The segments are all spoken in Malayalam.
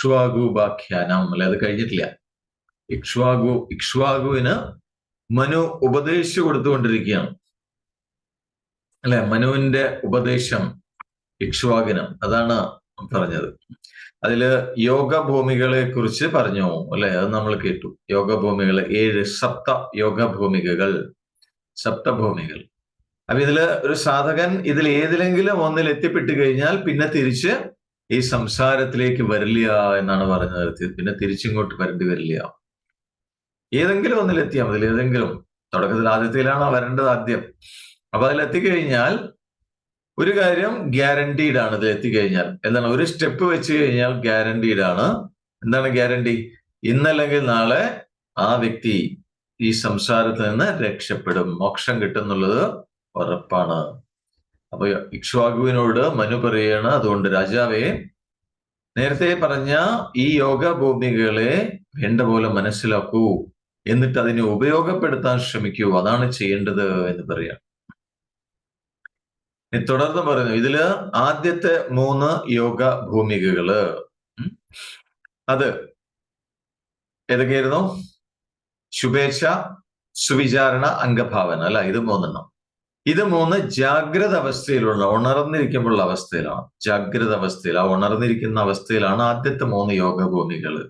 ഇക്ഷ്വാകുപാഖ്യാനം അല്ലെ, അത് കഴിഞ്ഞിട്ടില്ല. ഇക്ഷ്വാകുവിന് മനു ഉപദേശിച്ചു കൊടുത്തുകൊണ്ടിരിക്കുകയാണ് അല്ലെ. മനുവിന്റെ ഉപദേശം ഇക്ഷ്വാകിനം, അതാണ് പറഞ്ഞത്. അതില് യോഗഭൂമികളെ കുറിച്ച് പറഞ്ഞു അല്ലെ, അത് നമ്മൾ കേട്ടു. യോഗഭൂമികൾ 7 സപ്ത യോഗഭൂമികകൾ, സപ്തഭൂമികൾ. അപ്പൊ ഇതില് ഒരു സാധകൻ ഇതിൽ ഏതിലെങ്കിലും ഒന്നിൽ എത്തിപ്പെട്ടു കഴിഞ്ഞാൽ പിന്നെ തിരിച്ച് ഈ സംസാരത്തിലേക്ക് വരില്ല എന്നാണ് പറഞ്ഞു നിർത്തിയത്. പിന്നെ തിരിച്ചിങ്ങോട്ട് വരേണ്ടി വരില്ല. ഏതെങ്കിലും ഒന്നിൽ എത്തിയാൽ മതി. ഏതെങ്കിലും തുടക്കത്തിൽ ആദ്യത്തിലാണ് വരേണ്ടത് ആദ്യം. അപ്പൊ അതിൽ എത്തിക്കഴിഞ്ഞാൽ ഒരു കാര്യം ഗ്യാരണ്ടീഡ് ആണ്. ഇതിൽ എത്തിക്കഴിഞ്ഞാൽ എന്താണ്, ഒരു സ്റ്റെപ്പ് വെച്ച് കഴിഞ്ഞാൽ ഗ്യാരണ്ടീഡ് ആണ്. എന്താണ് ഗ്യാരണ്ടി? ഇന്നല്ലെങ്കിൽ നാളെ ആ വ്യക്തി ഈ സംസാരത്തിൽ നിന്ന് രക്ഷപ്പെടും, മോക്ഷം കിട്ടുന്നുള്ളത് ഉറപ്പാണ്. അപ്പൊ ഇക്ഷ്വാകുവിനോട് മനു പറയാണ്, അതുകൊണ്ട് രാജാവേ, നേരത്തെ പറഞ്ഞ ഈ യോഗഭൂമികളെ വേണ്ട പോലെ മനസ്സിലാക്കൂ, എന്നിട്ട് അതിനെ ഉപയോഗപ്പെടുത്താൻ ശ്രമിക്കൂ, അതാണ് ചെയ്യേണ്ടത് എന്ന് പറയാം. തുടർന്ന് പറയുന്നു, ഇതില് ആദ്യത്തെ 3 യോഗ ഭൂമികകള് അത് ഏതൊക്കെയായിരുന്നു? ശുഭേച്ഛ, സുവിചാരണ, അംഗഭാവന അല്ല, ഇത് 3 ഇത് 3 ജാഗ്രത അവസ്ഥയിലുള്ള, ഉണർന്നിരിക്കുമ്പോഴുള്ള അവസ്ഥയിലാണ്. ജാഗ്രത അവസ്ഥയിൽ, ആ ഉണർന്നിരിക്കുന്ന അവസ്ഥയിലാണ് ആദ്യത്തെ 3 യോഗഭൂമികള്.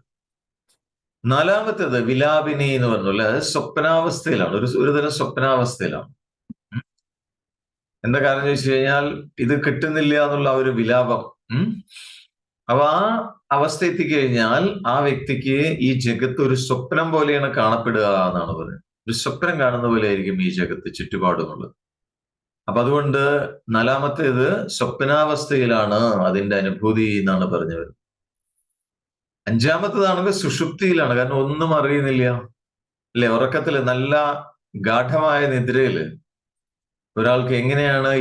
4മത്തേത് വിലാപിനി എന്ന് പറഞ്ഞു അല്ലെ, അത് സ്വപ്നാവസ്ഥയിലാണ്, ഒരുതരം സ്വപ്നാവസ്ഥയിലാണ്. എന്താ കാരണം ചോദിച്ചു കഴിഞ്ഞാൽ ഇത് കിട്ടുന്നില്ല എന്നുള്ള ഒരു വിലാപം. അപ്പൊ ആ അവസ്ഥ എത്തിക്കഴിഞ്ഞാൽ ആ വ്യക്തിക്ക് ഈ ജഗത്ത് ഒരു സ്വപ്നം പോലെയാണ് കാണപ്പെടുക എന്നാണ് പറയുന്നത്. ഒരു സ്വപ്നം കാണുന്ന പോലെ ആയിരിക്കും ഈ ജഗത്ത് ചുറ്റുപാടുമുള്ളത്. അപ്പൊ അതുകൊണ്ട് 4മത്തേത് സ്വപ്നാവസ്ഥയിലാണ് അതിന്റെ അനുഭൂതി എന്നാണ് പറഞ്ഞു വരുന്നത്. 5മത്തേതാണെങ്കിൽ സുഷുപ്തിയിലാണ്, കാരണം ഒന്നും അറിയുന്നില്ല അല്ലെ. ഉറക്കത്തില്, നല്ല ഗാഠമായ നിദ്രയില് ഒരാൾക്ക് എങ്ങനെയാണ്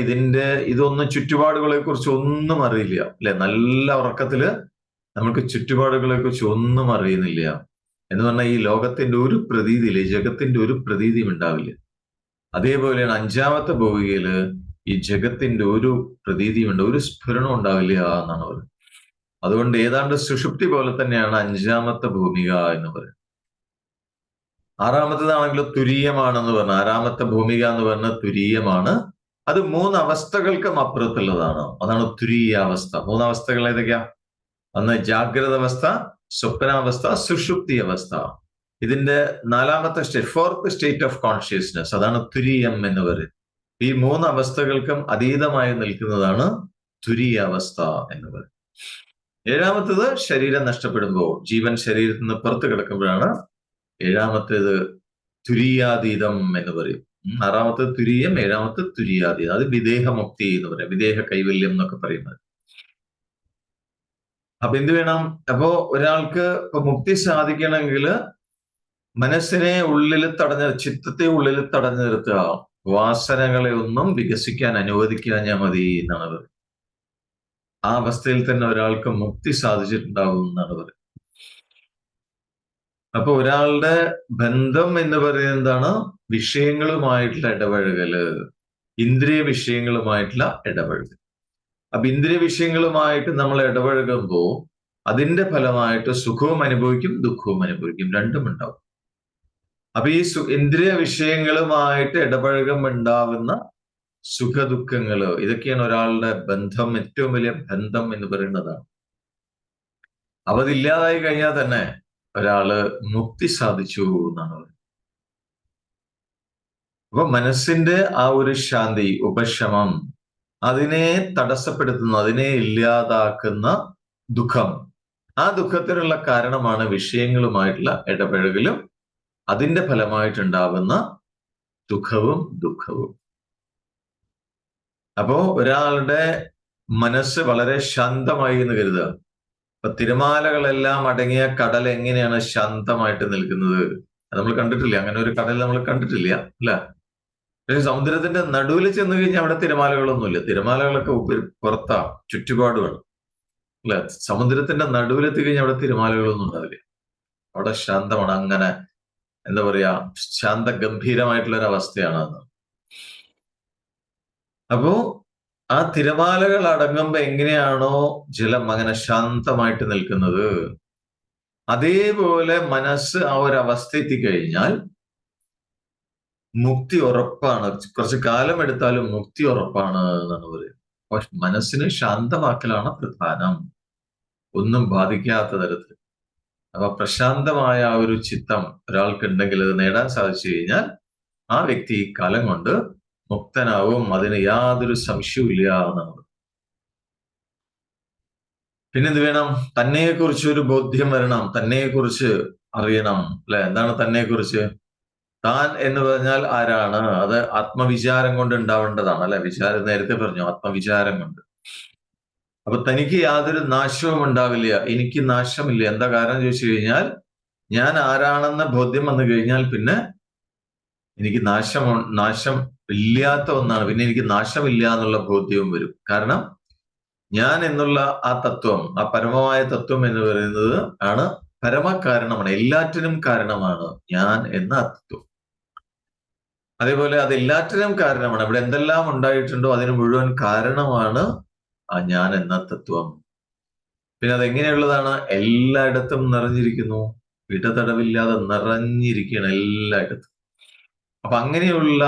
ഇതൊന്നും ചുറ്റുപാടുകളെ കുറിച്ച് ഒന്നും അറിയില്ല അല്ലെ. നല്ല ഉറക്കത്തില് നമുക്ക് ചുറ്റുപാടുകളെ കുറിച്ച് ഒന്നും അറിയുന്നില്ല എന്ന് പറഞ്ഞാൽ ഈ ലോകത്തിന്റെ ഒരു പ്രതീതിയില്ല, ഈ ജഗത്തിന്റെ ഒരു പ്രതീതിയും ഉണ്ടാവില്ല. അതേപോലെയാണ് 5മത്തെ ഭൂമികയില് ഈ ജഗത്തിന്റെ ഒരു പ്രതീതിയും ഒരു സ്ഫുരണം ഉണ്ടാവില്ല എന്നാണ് പറയുന്നത്. അതുകൊണ്ട് ഏതാണ്ട് സുഷുപ്തി പോലെ തന്നെയാണ് 5മത്തെ ഭൂമിക എന്ന് പറയുന്നത്. 6മത്തേതാണെങ്കിലും തുരീയമാണെന്ന് പറഞ്ഞു. 6മത്തെ ഭൂമിക എന്ന് പറഞ്ഞാൽ തുരീയമാണ്. അത് 3 അവസ്ഥകൾക്കും അപ്പുറത്തുള്ളതാണ്. അതാണ് തുരീയാവസ്ഥ. 3 അവസ്ഥകൾ ഏതൊക്കെയാ? ഒന്ന് ജാഗ്രത അവസ്ഥ, സ്വപ്നാവസ്ഥ, സുഷുപ്തി അവസ്ഥ. ഇതിന്റെ 4മത്തെ state, 4th state of consciousness, അതാണ് തുരീയം എന്ന് പറയുന്നത്. ഈ 3 അവസ്ഥകൾക്കും അതീതമായി നിൽക്കുന്നതാണ് തുരീയാവസ്ഥ എന്ന് പറയുന്നത്. 7മത്തേത് ശരീരം നഷ്ടപ്പെടുമ്പോൾ, ജീവൻ ശരീരത്തിൽ നിന്ന് പുറത്ത് കിടക്കുമ്പോഴാണ് 7മത്തേത് തുരീയാതീതം എന്ന് പറയും. 6മത്തെ തുരീയം, 7മത്തെ തുരീയാതീതം. അത് വിദേഹമുക്തി എന്ന് പറയാം, വിദേഹ കൈവല്യം എന്നൊക്കെ പറയുന്നത്. അപ്പൊ എന്ത് വേണം? അപ്പോ ഒരാൾക്ക് ഇപ്പൊ മുക്തി സാധിക്കണമെങ്കിൽ മനസ്സിനെ ഉള്ളിൽ ചിത്തത്തെ ഉള്ളിൽ തടഞ്ഞു നിർത്തുക, വാസനകളെ ഒന്നും വികസിക്കാൻ അനുവദിക്കാഞ്ഞാൽ മതി എന്നാണ് പറയുന്നത്. ആ അവസ്ഥയിൽ തന്നെ ഒരാൾക്ക് മുക്തി സാധിച്ചിട്ടുണ്ടാവും എന്നാണ് പറയുന്നത്. അപ്പൊ ഒരാളുടെ ബന്ധം എന്ന് പറയുന്നത് എന്താണ്? വിഷയങ്ങളുമായിട്ടുള്ള ഇടപഴകല്, ഇന്ദ്രിയ വിഷയങ്ങളുമായിട്ടുള്ള ഇടപഴകൽ. അപ്പൊ ഇന്ദ്രിയ വിഷയങ്ങളുമായിട്ട് നമ്മൾ ഇടപഴകുമ്പോൾ അതിന്റെ ഫലമായിട്ട് സുഖവും അനുഭവിക്കും, ദുഃഖവും അനുഭവിക്കും, രണ്ടും ഉണ്ടാവും. അപ്പൊ ഈ ഇന്ദ്രിയ വിഷയങ്ങളുമായിട്ട് ഇടപഴകുമ്പോൾ ഉണ്ടാവുന്ന സുഖദുഃഖങ്ങള്, ഇതൊക്കെയാണ് ഒരാളുടെ ബന്ധം, ഏറ്റവും വലിയ ബന്ധം എന്ന് പറയുന്നതാണ്. അപ്പൊ അതില്ലാതായി കഴിഞ്ഞാൽ തന്നെ ഒരാള് മുക്തി സാധിച്ചു എന്നാണ് പറയുന്നത്. അപ്പൊ മനസ്സിന്റെ ആ ഒരു ശാന്തി, ഉപശമം, അതിനെ തടസ്സപ്പെടുത്തുന്ന, അതിനെ ഇല്ലാതാക്കുന്ന ദുഃഖം, ആ ദുഃഖത്തിനുള്ള കാരണമാണ് വിഷയങ്ങളുമായിട്ടുള്ള ഇടപഴകലും അതിന്റെ ഫലമായിട്ടുണ്ടാവുന്ന സുഖവും ദുഃഖവും. അപ്പോ ഒരാളുടെ മനസ്സ് വളരെ ശാന്തമായി എന്ന് കരുതുക. അപ്പൊ തിരമാലകളെല്ലാം അടങ്ങിയ കടൽ എങ്ങനെയാണ് ശാന്തമായിട്ട് നിൽക്കുന്നത്? നമ്മൾ കണ്ടിട്ടില്ല, അങ്ങനെ ഒരു കടൽ നമ്മൾ കണ്ടിട്ടില്ല അല്ലെ. പക്ഷെ സമുദ്രത്തിന്റെ നടുവിൽ ചെന്ന് കഴിഞ്ഞാൽ അവിടെ തിരമാലകളൊന്നുമില്ല. തിരമാലകളൊക്കെ പുറത്താ, ചുറ്റുപാടുമാണ് അല്ലെ. സമുദ്രത്തിന്റെ നടുവിലെത്തി കഴിഞ്ഞാൽ അവിടെ തിരമാലകളൊന്നും ഉണ്ടാവില്ല. അവിടെ ശാന്തമാണ്. അങ്ങനെ എന്താ പറയാ, ശാന്ത ഗംഭീരമായിട്ടുള്ള ഒരു അവസ്ഥയാണ് അത്. അപ്പോ ആ തിരമാലകൾ അടങ്ങുമ്പോ എങ്ങനെയാണോ ജലം അങ്ങനെ ശാന്തമായിട്ട് നിൽക്കുന്നത്, അതേപോലെ മനസ്സ് ആ ഒരു അവസ്ഥ എത്തിക്കഴിഞ്ഞാൽ മുക്തി ഉറപ്പാണ്. കുറച്ച് കാലം എടുത്താലും മുക്തി ഉറപ്പാണ് എന്നാണ് പറയുന്നത്. പക്ഷെ മനസ്സിന് ശാന്തമാക്കലാണ് പ്രധാനം, ഒന്നും ബാധിക്കാത്ത തരത്തിൽ. അപ്പൊ പ്രശാന്തമായ ആ ഒരു ചിത്തം ഒരാൾക്കുണ്ടെങ്കിൽ അത് നേടാൻ സാധിച്ചു കഴിഞ്ഞാൽ ആ വ്യക്തി കാലം കൊണ്ട് മുക്തനാവും. അതിന് യാതൊരു സംശയവും ഇല്ല എന്നാണ്. പിന്നെന്ത് വേണം? തന്നെക്കുറിച്ച് ഒരു ബോധ്യം വരണം, തന്നെക്കുറിച്ച് അറിയണം. അല്ലെ? എന്താണ് തന്നെക്കുറിച്ച്? താൻ എന്ന് പറഞ്ഞാൽ ആരാണ്? അത് ആത്മവിചാരം കൊണ്ട് ഉണ്ടാവേണ്ടതാണ്. അല്ലെ? വിചാരം നേരത്തെ പറഞ്ഞു, ആത്മവിചാരം കൊണ്ട്. അപ്പൊ തനിക്ക് യാതൊരു നാശവും ഉണ്ടാവില്ല, എനിക്ക് നാശമില്ല. എന്താ കാരണം ചോദിച്ചു കഴിഞ്ഞാൽ, ഞാൻ ആരാണെന്ന ബോധ്യം വന്നു കഴിഞ്ഞാൽ പിന്നെ എനിക്ക് നാശം ഇല്ലാത്ത ഒന്നാണ്. പിന്നെ എനിക്ക് നാശമില്ല എന്നുള്ള ബോധ്യവും വരും. കാരണം ഞാൻ എന്നുള്ള ആ തത്വം, ആ പരമമായ തത്വം എന്ന് പറയുന്നത് ആണ് പരമകാരണമാണ്, എല്ലാറ്റിനും കാരണമാണ് ഞാൻ എന്ന ആ തത്വം. അതേപോലെ അത് എല്ലാറ്റിനും കാരണമാണ്. ഇവിടെ എന്തെല്ലാം ഉണ്ടായിട്ടുണ്ടോ അതിന് മുഴുവൻ കാരണമാണ് ആ ഞാൻ എന്ന തത്വം. പിന്നെ അതെങ്ങനെയുള്ളതാണ്? എല്ലായിടത്തും നിറഞ്ഞിരിക്കുന്നു, ഇടതടവില്ലാതെ നിറഞ്ഞിരിക്കുകയാണ് എല്ലായിടത്തും. അപ്പൊ അങ്ങനെയുള്ള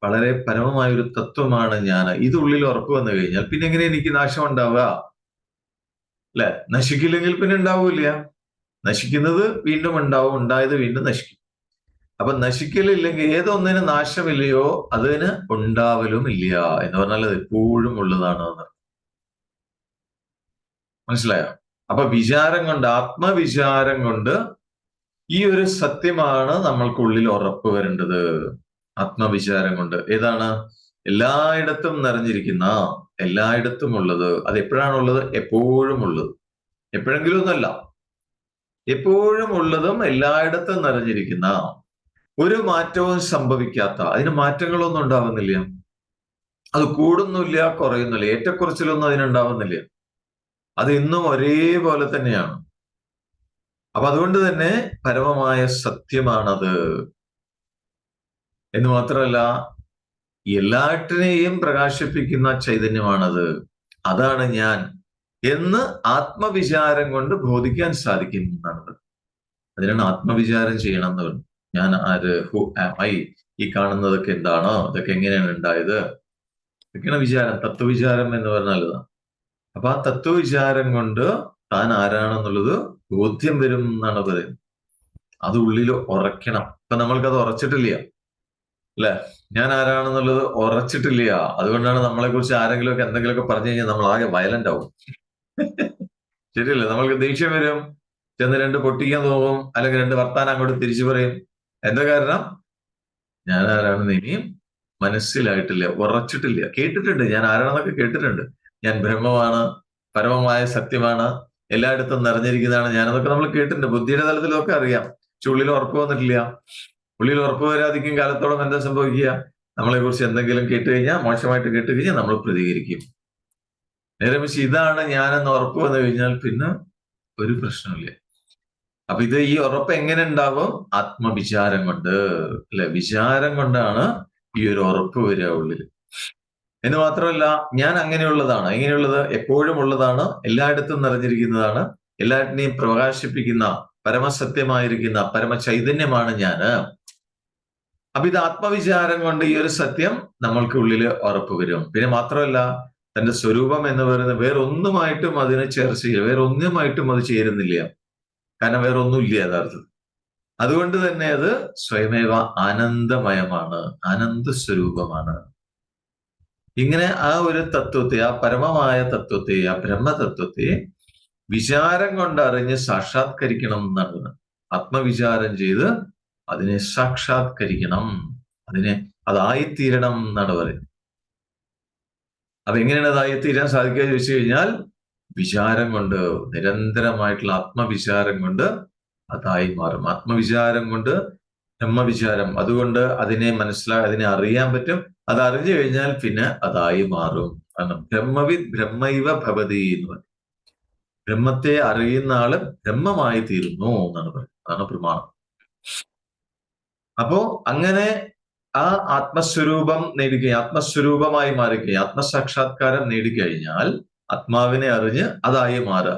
വളരെ പരമമായ ഒരു തത്വമാണ് ഞാൻ. ഇത് ഉള്ളിൽ ഉറപ്പ് വന്നു കഴിഞ്ഞാൽ പിന്നെ എങ്ങനെ എനിക്ക് നാശം ഉണ്ടാവുക? അല്ലെ? നശിക്കില്ലെങ്കിൽ പിന്നെ ഉണ്ടാവൂല. നശിക്കുന്നത് വീണ്ടും ഉണ്ടാവും, ഉണ്ടായത് വീണ്ടും നശിക്കും. അപ്പൊ നശിക്കലില്ലെങ്കിൽ ഏതൊന്നിന് നാശമില്ലയോ അതിന് ഉണ്ടാവലും ഇല്ല എന്ന് പറഞ്ഞാൽ അത് എപ്പോഴും ഉള്ളതാണ് എന്ന്. മനസ്സിലായോ? അപ്പൊ വിചാരം കൊണ്ട്, ആത്മവിചാരം കൊണ്ട് ഈ ഒരു സത്യമാണ് നമ്മൾക്കുള്ളിൽ ഉറപ്പ് വരേണ്ടത്. ആത്മവിചാരം കൊണ്ട് ഏതാണ്? എല്ലായിടത്തും നിറഞ്ഞിരിക്കുന്ന, എല്ലായിടത്തും ഉള്ളത്. അത് എപ്പോഴാണുള്ളത്? എപ്പോഴും ഉള്ളത്. എപ്പോഴെങ്കിലും ഒന്നല്ല, എപ്പോഴും ഉള്ളതും എല്ലായിടത്തും നിറഞ്ഞിരിക്കുന്ന, ഒരു മാറ്റവും സംഭവിക്കാത്ത, അതിന് മാറ്റങ്ങളൊന്നും ഉണ്ടാവുന്നില്ല. അത് കൂടുന്നില്ല, കുറയുന്നില്ല, ഏറ്റക്കുറച്ചിലൊന്നും അതിനുണ്ടാവുന്നില്ല. അത് ഇന്നും ഒരേപോലെ തന്നെയാണ്. അപ്പൊ അതുകൊണ്ട് തന്നെ പരമമായ സത്യമാണത് എന്ന് മാത്രമല്ല, എല്ലാറ്റിനെയും പ്രകാശിപ്പിക്കുന്ന ചൈതന്യമാണത്. അതാണ് ഞാൻ എന്ന് ആത്മവിചാരം കൊണ്ട് ബോധിക്കാൻ സാധിക്കും എന്നാണ്. അതിനാണ് ആത്മവിചാരം ചെയ്യണം എന്ന് പറഞ്ഞു. ഞാൻ ആര്? Who am I? ഈ കാണുന്നതൊക്കെ എന്താണോ? ഇതൊക്കെ എങ്ങനെയാണ് ഉണ്ടായത്? ഇതൊക്കെയാണ് വിചാരം. തത്വവിചാരം എന്ന് പറഞ്ഞാൽ ഇതാണ്. അപ്പൊ ആ തത്വവിചാരം കൊണ്ട് താൻ ആരാണെന്നുള്ളത് ബോധ്യം വരും എന്നാണ് പറയുന്നത്. അത് ഉള്ളിൽ ഉറയ്ക്കണം. ഇപ്പൊ നമ്മൾക്കത് ഉറച്ചിട്ടില്ല, അല്ലെ? ഞാൻ ആരാണെന്നുള്ളത് ഉറച്ചിട്ടില്ല. അതുകൊണ്ടാണ് നമ്മളെ കുറിച്ച് ആരെങ്കിലുമൊക്കെ എന്തെങ്കിലുമൊക്കെ പറഞ്ഞു കഴിഞ്ഞാൽ നമ്മൾ ആകെ വയലന്റ് ആവും. ശരിയല്ലേ? നമ്മൾക്ക് ദേഷ്യം വരും, ചെന്ന് രണ്ട് പൊട്ടിക്കാൻ തോന്നും, അല്ലെങ്കിൽ രണ്ട് വർത്താനം അങ്ങോട്ട് തിരിച്ചു പറയും. എന്താ കാരണം? ഞാൻ ആരാണെന്ന് ഇനിയും മനസ്സിലായിട്ടില്ല, ഉറച്ചിട്ടില്ല. കേട്ടിട്ടുണ്ട്, ഞാൻ ആരാണെന്നൊക്കെ കേട്ടിട്ടുണ്ട്. ഞാൻ ബ്രഹ്മമാണ്, പരമമായ സത്യമാണ്, എല്ലായിടത്തും നിറഞ്ഞിരിക്കുന്നതാണ് ഞാനതൊക്കെ നമ്മൾ കേട്ടിട്ടുണ്ട്. ബുദ്ധിയുടെ തലത്തിലൊക്കെ അറിയാം. പക്ഷെ ഉള്ളിൽ ഉറപ്പ് വന്നിട്ടില്ല. ഉള്ളിൽ ഉറപ്പ് വരാതിരിക്കും കാലത്തോളം എന്താ സംഭവിക്കുക? നമ്മളെ കുറിച്ച് എന്തെങ്കിലും കേട്ട് കഴിഞ്ഞാൽ, മോശമായിട്ട് കേട്ട് കഴിഞ്ഞാൽ നമ്മൾ പ്രതികരിക്കും. നേരെ പക്ഷെ ഇതാണ് ഞാനെന്ന് ഉറപ്പ് വന്നു കഴിഞ്ഞാൽ പിന്നെ ഒരു പ്രശ്നമില്ല. അപ്പൊ ഇത് ഈ ഉറപ്പ് എങ്ങനെ ഉണ്ടാവും? ആത്മവിചാരം കൊണ്ട്, അല്ലെ? വിചാരം കൊണ്ടാണ് ഈ ഒരു ഉറപ്പ് വരിക ഉള്ളിൽ. എന്ന് മാത്രമല്ല, ഞാൻ അങ്ങനെയുള്ളതാണ്. എങ്ങനെയുള്ളത്? എപ്പോഴും ഉള്ളതാണ്, എല്ലായിടത്തും നിറഞ്ഞിരിക്കുന്നതാണ്, എല്ലാറ്റിനെയും പ്രകാശിപ്പിക്കുന്ന പരമസത്യമായിരിക്കുന്ന പരമചൈതന്യമാണ് ഞാന്. അപ്പൊ ഇത് ആത്മവിചാരം കൊണ്ട് ഈ ഒരു സത്യം നമ്മൾക്ക് ഉള്ളിൽ ഉറപ്പ് വരും. പിന്നെ മാത്രമല്ല, തന്റെ സ്വരൂപം എന്ന് പറയുന്നത് വേറൊന്നുമായിട്ടും അതിനെ ചേർച്ചയില്ല, വേറൊന്നുമായിട്ടും അത് ചേരുന്നില്ല. കാരണം വേറൊന്നുമില്ല യഥാർത്ഥത്തിൽ. അതുകൊണ്ട് തന്നെ അത് സ്വയമേവ ആനന്ദമയമാണ്, ആനന്ദ സ്വരൂപമാണ്. ഇങ്ങനെ ആ ഒരു തത്വത്തെ, ആ പരമമായ തത്വത്തെ, ആ ബ്രഹ്മതത്വത്തെ വിചാരം കൊണ്ട് അറിഞ്ഞ് സാക്ഷാത്കരിക്കണം എന്നാണ്. ആത്മവിചാരം ചെയ്ത് അതിനെ സാക്ഷാത്കരിക്കണം, അതായിത്തീരണം എന്നാണ് പറയുന്നത്. അപ്പൊ എങ്ങനെയാണ് അതായിത്തീരാൻ സാധിക്കുക ചോദിച്ചു കഴിഞ്ഞാൽ, വിചാരം കൊണ്ട്, നിരന്തരമായിട്ടുള്ള ആത്മവിചാരം കൊണ്ട് അതായി മാറും. ആത്മവിചാരം കൊണ്ട് ബ്രഹ്മവിചാരം, അതുകൊണ്ട് അതിനെ അറിയാൻ പറ്റും. അത് അറിഞ്ഞു കഴിഞ്ഞാൽ പിന്നെ അതായി മാറും. കാരണം ബ്രഹ്മവിദ് ബ്രഹ്മൈവ ഭവതി എന്ന് പറയും. ബ്രഹ്മത്തെ അറിയുന്ന ആള് ബ്രഹ്മമായി തീരുന്നു എന്നാണ് പറയുന്നത്. അതാണ് പ്രമാണം. അപ്പോ അങ്ങനെ ആ ആത്മസ്വരൂപം നേടുകയും, ആത്മസ്വരൂപമായി മാറുകയും, ആത്മസാക്ഷാത്കാരം നേടിക്കഴിഞ്ഞാൽ ആത്മാവിനെ അറിഞ്ഞ് അതായി മാറുക.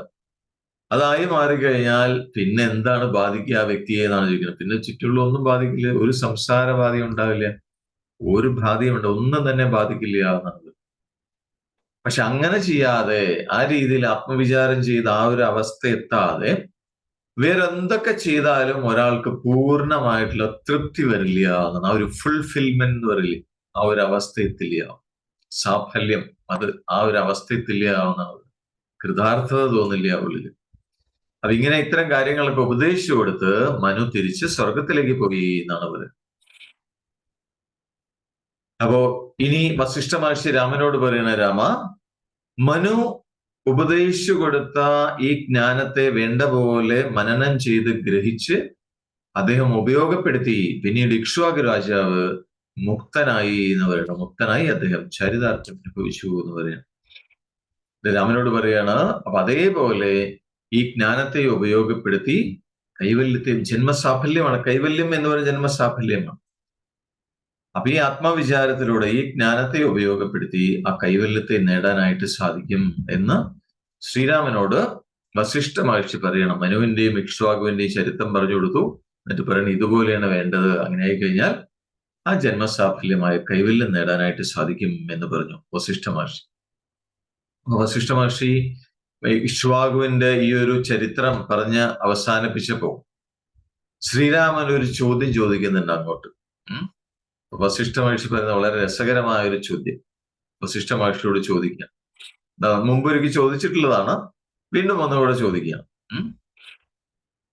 അതായി മാറിക്കഴിഞ്ഞാൽ പിന്നെ എന്താണ് ബാധിക്കുക ആ വ്യക്തിയെ എന്നാണ് ചോദിക്കുന്നത്. പിന്നെ ചുറ്റുള്ള ഒന്നും ബാധിക്കില്ല, ഒരു സംസാര ബാധയും ഉണ്ടാവില്ല, ഒരു ബാധയും ഉണ്ട്, ഒന്നും തന്നെ ബാധിക്കില്ല എന്നാണ്. പക്ഷെ അങ്ങനെ ചെയ്യാതെ, ആ രീതിയിൽ ആത്മവിചാരം ചെയ്ത് ആ ഒരു അവസ്ഥ എത്താതെ വേറെന്തൊക്കെ ചെയ്താലും ഒരാൾക്ക് പൂർണ്ണമായിട്ടുള്ള തൃപ്തി വരില്ല എന്നാണ്. ആ ഒരു ഫുൾഫിൽമെന്റ് എന്ന് പറയില്ലേ, ആ ഒരു അവസ്ഥ എത്തില്ല, സാഫല്യം, അത് ആ ഒരു അവസ്ഥ എത്തില്ല എന്നാണ്. കൃതാർത്ഥത തോന്നില്ല ഉള്ളിൽ. അപ്പൊ ഇങ്ങനെ ഇത്തരം കാര്യങ്ങളൊക്കെ ഉപദേശിച്ചു കൊടുത്ത് മനു തിരിച്ച് സ്വർഗത്തിലേക്ക് പോയി എന്നാണ് പറയുന്നത്. അപ്പോ ഇനി വസിഷ്ഠ മഹർഷി രാമനോട് പറയണ, രാമ, മനു ഉപദേശിച്ചു കൊടുത്ത ഈ ജ്ഞാനത്തെ വേണ്ട പോലെ മനനം ചെയ്ത് ഗ്രഹിച്ച് അദ്ദേഹം ഉപയോഗപ്പെടുത്തി പിന്നീട് ഇക്ഷ്വാകു രാജാവ് മുക്തനായി എന്ന് പറയണം. മുക്തനായി അദ്ദേഹം ചരിതാർത്ഥ്യം അനുഭവിച്ചു എന്ന് പറയണം. രാമനോട് പറയാണ്, അപ്പൊ അതേപോലെ ഈ ജ്ഞാനത്തെ ഉപയോഗപ്പെടുത്തി കൈവല്യത്തെ, ജന്മസാഫല്യമാണ് കൈവല്യം എന്ന് പറയുന്ന, ജന്മസാഫല്യമാണ്. അപ്പൊ ഈ ആത്മവിചാരത്തിലൂടെ ഈ ജ്ഞാനത്തെ ഉപയോഗപ്പെടുത്തി ആ കൈവല്യത്തെ നേടാനായിട്ട് സാധിക്കും എന്ന് ശ്രീരാമനോട് വസിഷ്ഠ മഹർഷി പറയണം. മനുവിന്റെയും ഇക്ഷ്വാകുവിന്റെയും ചരിത്രം പറഞ്ഞു കൊടുത്തു. എന്നിട്ട് പറയണം, ഇതുപോലെയാണ് വേണ്ടത്, അങ്ങനെ ആയിക്കഴിഞ്ഞാൽ ആ ജന്മസാഫല്യമായ കൈവല്യം നേടാനായിട്ട് സാധിക്കും എന്ന് പറഞ്ഞു വസിഷ്ഠ മഹർഷി. വസിഷ്ഠ മഹർഷി ഇക്ഷ്വാകുവിന്റെ ഈ ഒരു ചരിത്രം പറഞ്ഞ് അവസാനിപ്പിച്ചപ്പോ ശ്രീരാമൻ ഒരു ചോദ്യം ചോദിക്കുന്നുണ്ട് അങ്ങോട്ട്. വസിഷ്ഠ മഹർഷി പറയുന്ന വളരെ രസകരമായ ഒരു ചോദ്യം വസിഷ്ഠ മഹർഷിയോട് ചോദിക്കാം. മുമ്പ് ഒരിക്കൽ ചോദിച്ചിട്ടുള്ളതാണ്, വീണ്ടും ഒന്നുകൂടെ ചോദിക്കാം.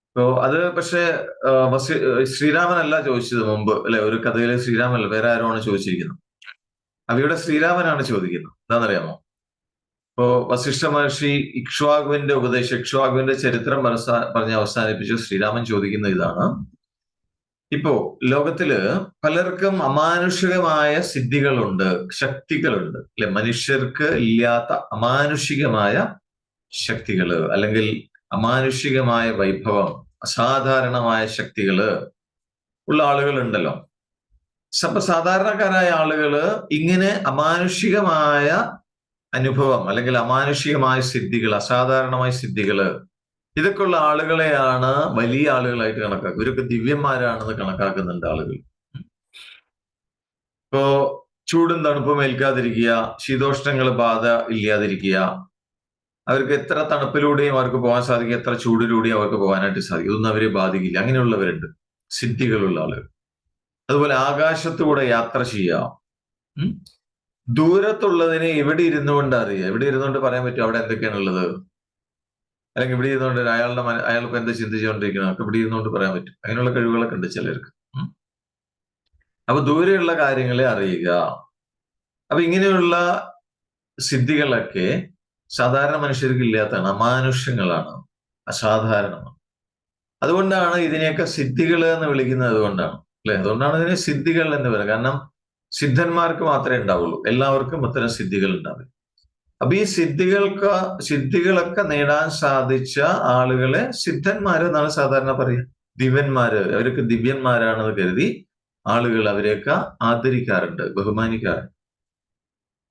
അപ്പോ അത് പക്ഷെ ശ്രീരാമനല്ല ചോദിച്ചത് മുമ്പ്, അല്ലെ? ഒരു കഥയിലെ ശ്രീരാമനല്ല, വേറെ ആരുമാണ് ചോദിച്ചിരിക്കുന്നത്. അവിടെ ശ്രീരാമനാണ് ചോദിക്കുന്നത്. എന്താണെന്നറിയാമോ? ഇപ്പോ വസിഷ്ഠ മഹർഷി ഇക്ഷ്വാകുവിന്റെ ഉപദേശം, ഇക്ഷ്വാകുവിന്റെ ചരിത്രം പറഞ്ഞ് അവസാനിപ്പിച്ചു. ശ്രീരാമൻ ചോദിക്കുന്ന ഇതാണ്, ഇപ്പോ ലോകത്തില് പലർക്കും അമാനുഷികമായ സിദ്ധികളുണ്ട്, ശക്തികളുണ്ട്, അല്ലെ? മനുഷ്യർക്ക് ഇല്ലാത്ത അമാനുഷികമായ ശക്തികള്, അല്ലെങ്കിൽ അമാനുഷികമായ വൈഭവം, അസാധാരണമായ ശക്തികള് ഉള്ള ആളുകളുണ്ടല്ലോ. അപ്പൊ സാധാരണക്കാരായ ആളുകള് ഇങ്ങനെ അമാനുഷികമായ അനുഭവം, അല്ലെങ്കിൽ അമാനുഷികമായ സിദ്ധികൾ, അസാധാരണമായ സിദ്ധികള്, ഇതൊക്കെ ഉള്ള ആളുകളെയാണ് വലിയ ആളുകളായിട്ട് കണക്കാക്കുക. ഇവരൊക്കെ ദിവ്യന്മാരാണെന്ന് കണക്കാക്കുന്നുണ്ട് ആളുകൾ. ഇപ്പോ ചൂടും തണുപ്പും ഏൽക്കാതിരിക്കുക, ശീതോഷ്ണങ്ങൾ ബാധ ഇല്ലാതിരിക്കുക, അവർക്ക് എത്ര തണുപ്പിലൂടെയും അവർക്ക് പോകാൻ സാധിക്കും, എത്ര ചൂടിലൂടെയും അവർക്ക് പോകാനായിട്ട് സാധിക്കും, ഇതൊന്നും അവരെ ബാധിക്കില്ല. അങ്ങനെയുള്ളവരുണ്ട്, സിദ്ധികളുള്ള ആളുകൾ. അതുപോലെ ആകാശത്തൂടെ യാത്ര ചെയ്യാം. ദൂരത്തുള്ളതിനെ ഇവിടെ ഇരുന്നുകൊണ്ട് അറിയാം. ഇവിടെ ഇരുന്നുകൊണ്ട് പറയാൻ പറ്റും അവിടെ എന്തൊക്കെയാണുള്ളത്, അല്ലെങ്കിൽ ഇവിടെ ഇരുന്നുകൊണ്ട് അയാൾക്ക് എന്താ ചിന്തിച്ചുകൊണ്ടിരിക്കണം, ഒക്കെ ഇവിടെ ഇരുന്നുകൊണ്ട് പറയാൻ പറ്റും. അങ്ങനെയുള്ള കഴിവുകളൊക്കെ ഉണ്ട് ചിലർക്ക്. അപ്പൊ ദൂരെയുള്ള കാര്യങ്ങളെ അറിയുക. അപ്പൊ ഇങ്ങനെയുള്ള സിദ്ധികളൊക്കെ സാധാരണ മനുഷ്യർക്ക് ഇല്ലാത്തതാണ്, അമാനുഷ്യങ്ങളാണ്, അസാധാരണമാണ്. അതുകൊണ്ടാണ് ഇതിനെയൊക്കെ സിദ്ധികൾ എന്ന് വിളിക്കുന്നത്. അതുകൊണ്ടാണ്, അല്ലെ? അതുകൊണ്ടാണ് ഇതിനെ സിദ്ധികൾ എന്ന് പറയുന്നത്. കാരണം സിദ്ധന്മാർക്ക് മാത്രമേ ഉണ്ടാവുള്ളൂ, എല്ലാവർക്കും അത്തരം സിദ്ധികൾ ഉണ്ടാവില്ല. അപ്പൊ ഈ സിദ്ധികളൊക്കെ നേടാൻ സാധിച്ച ആളുകളെ സിദ്ധന്മാര് എന്നാണ് സാധാരണ പറയുക. ദിവ്യന്മാര്, അവരൊക്കെ ദിവ്യന്മാരാണെന്ന് കരുതി ആളുകൾ അവരെയൊക്കെ ആദരിക്കാറുണ്ട്, ബഹുമാനിക്കാറുണ്ട്.